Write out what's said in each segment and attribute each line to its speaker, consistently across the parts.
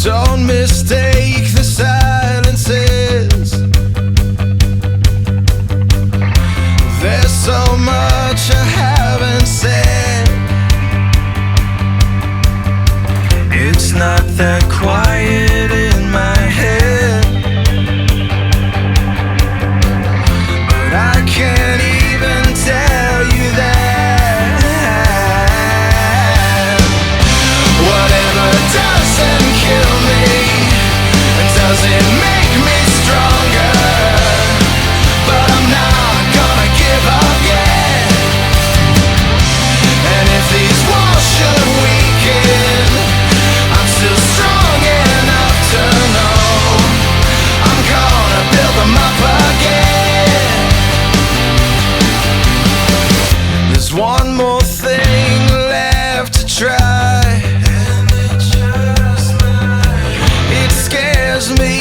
Speaker 1: Don't mistake the silences. There's so much I haven't said. It's not that quiet in my head, but I can't even tell you that. Whatever doesn't kill me doesn't make me stronger, but I'm not gonna give up yet. And if these walls should weaken, I'm still strong enough to know I'm gonna build them up again. There's one more thing left to try, and it scares me,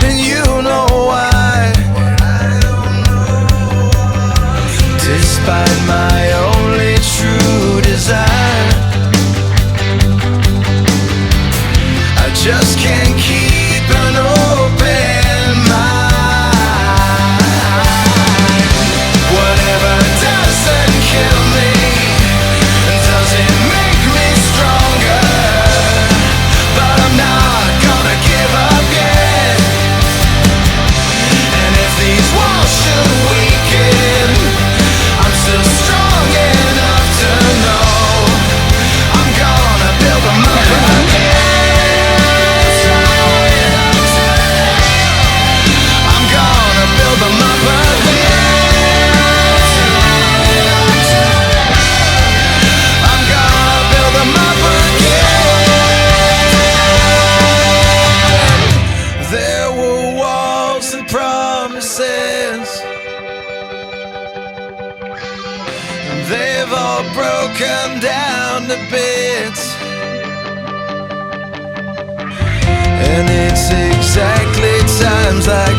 Speaker 1: and you know why. Despite my only true desire, I just can't keep an open mind. Whatever doesn't kill me doesn't make me stronger, but I'm not gonna give up yet. And if these walls should weaken, I'm still strong enough to know I'm gonna build them up again. I'm gonna build them up again. I'm gonna build them up again. There were walls and promises, and they've all broken down to bits. And it's exactly times like